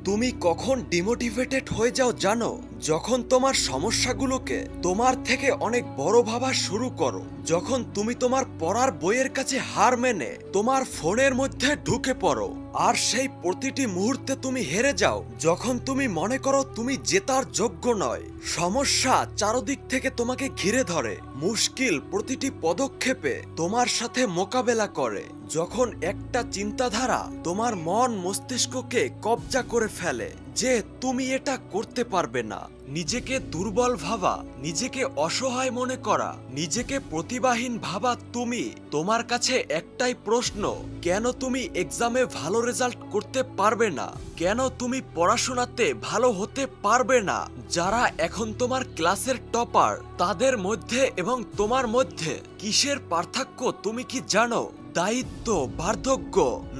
তুমি কখন ডিমোটিভেটেড হয়ে যাও জানো? যখন তোমার সমস্যাগুলোকে তোমার থেকে অনেক বড় ভাবা শুরু করো, যখন তুমি তোমার পড়ার বইয়ের কাছে হার মেনে তোমার ফোনের মধ্যে ঢুকে পড়ো, আর সেই প্রতিটি মুহূর্তে তুমি হেরে যাও, যখন তুমি মনে করো তুমি জেতার যোগ্য নয়। সমস্যা চারদিক থেকে তোমাকে ঘিরে ধরে, মুশকিল প্রতিটি পদক্ষেপে তোমার সাথে মোকাবেলা করে, যখন একটা চিন্তাধারা তোমার মন মস্তিষ্ককে কবজা করে ফেলে যে তুমি এটা করতে পারবে না। নিজেকে দুর্বল ভাবা, নিজেকে অসহায় মনে করা, নিজেকে প্রতিভাহীন ভাবা। তোমার কাছে একটাই প্রশ্ন, কেন তুমি এক্সামে ভালো রেজাল্ট করতে পারবে না? কেন তুমি পড়াশোনাতে ভালো হতে পারবে না? যারা এখন তোমার ক্লাসের টপার, তাদের মধ্যে এবং তোমার মধ্যে কিসের পার্থক্য তুমি কি জানো? দায়িত্ব, বার্ধক্য,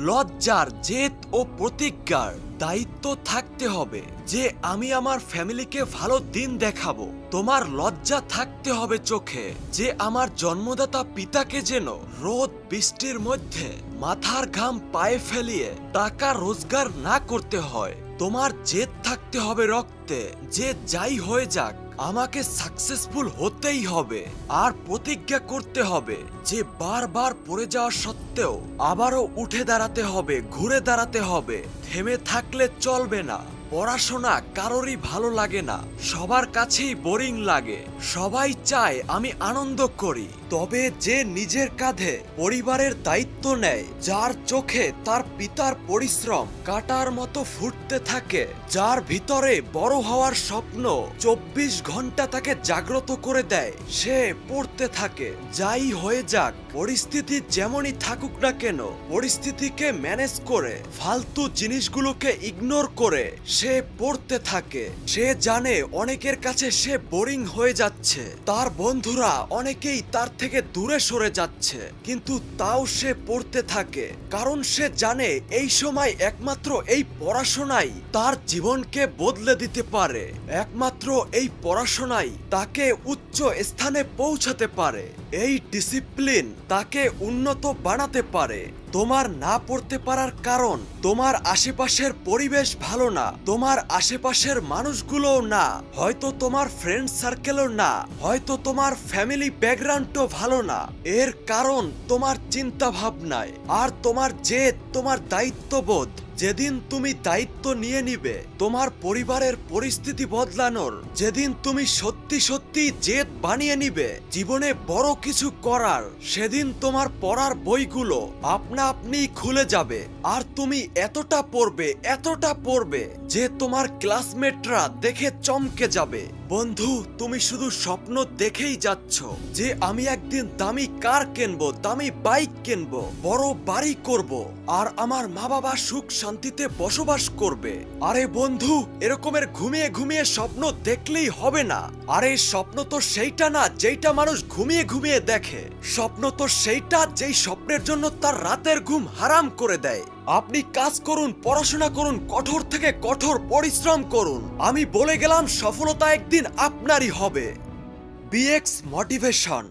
লজ্জার, জেদ ও প্রতিজ্ঞার। দায়িত্ব থাকতে হবে যে আমি আমার ফ্যামিলিকে ভালো দিন দেখাবো। তোমার লজ্জা থাকতে হবে চোখে যে আমার জন্মদাতা পিতাকে যেন রোদ বৃষ্টির মধ্যে মাথার ঘাম পায়ে ফেলিয়ে টাকা রোজগার না করতে হয়। তোমার জেদ থাকতে হবে রক্তে যে যাই হয়ে যাক আমাকে সাকসেসফুল হতেই হবে। আর প্রতিজ্ঞা করতে হবে যে বারবার পড়ে যাওয়া সত্ত্বেও আবারও উঠে দাঁড়াতে হবে, ঘুরে দাঁড়াতে হবে। থেমে থাকলে চলবে না। পড়াশোনা কারোরই ভালো লাগে না, সবার কাছেই বোরিং লাগে। সবাই চায় আমি আনন্দ করি, তবে যে নিজের কাঁধে পরিবারের দায়িত্ব নেয়, যার চোখে তার পিতার পরিশ্রম কাঁটার মতো ফুটতে থাকে, যার ভিতরে বড় হওয়ার স্বপ্ন 24 ঘন্টা তাকে জাগ্রত করে দেয়, সে পড়তে থাকে। যাই হয়ে যাক, পরিস্থিতি যেমনই থাকুক না কেন, পরিস্থিতিকে ম্যানেজ করে ফালতু জিনিসগুলোকে ইগনোর করে সে পড়তে থাকে। সে জানে অনেকের কাছে সে বোরিং হয়ে যাচ্ছে, তার বন্ধুরা অনেকেই তার থেকে দূরে সরে যাচ্ছে, কিন্তু তাও সে পড়তে থাকে। কারণ সে জানে এই সময় একমাত্র এই পড়াশোনাই তার জীবনকে বদলে দিতে পারে। একমাত্র এই পড়াশোনাই তাকে উচ্চ স্থানে পৌঁছাতে পারে। এই ডিসিপ্লিন তাকে উন্নত বানাতে পারে। তোমার না পড়তে পারার কারণ তোমার আশেপাশের পরিবেশ ভালো না, তোমার আশেপাশের মানুষগুলোও না, হয়তো তোমার ফ্রেন্ড সার্কেলও না, হয়তো তোমার ফ্যামিলি ব্যাকগ্রাউন্ডও ভালো না। এর কারণ তোমার চিন্তা ভাবনায় আর তোমার জেদ, তোমার দায়িত্ববোধ। যেদিন তুমি দায়িত্ব নিয়ে নিবে তোমার পরিবারের পরিস্থিতি বদলানোর, যেদিন তুমি সত্যি সত্যি জেদ বানিয়ে নিবে জীবনে বড় কিছু করার, সেদিন তোমার পড়ার বইগুলো আপনা আপনি খুলে যাবে। আর তুমি এতটা পড়বে যে তোমার ক্লাসমেটরা দেখে চমকে যাবে। বন্ধু, তুমি শুধু স্বপ্ন দেখেই যাচ্ছ যে আমি একদিন দামি কার কিনবো, দামি বাইক কিনবো, বড় বাড়ি করব, আর আমার মা বাবা সুখ শান্তিতে বসবাস করবে। আরে বন্ধু, এরকমের ঘুমিয়ে ঘুমিয়ে স্বপ্ন দেখলেই হবে না। আরে স্বপ্ন তো সেইটা না যেইটা মানুষ ঘুমিয়ে ঘুমিয়ে দেখে। স্বপ্ন তো সেইটা যেই স্বপ্নের জন্য তার রাতের ঘুম হারাম করে দেয়। আপনি কাজ করুন, পড়াশোনা করুন, কঠোর থেকে কঠোর পরিশ্রম করুন। আমি বলে গেলাম সফলতা একদিন আপনারই হবে। Bx motivation.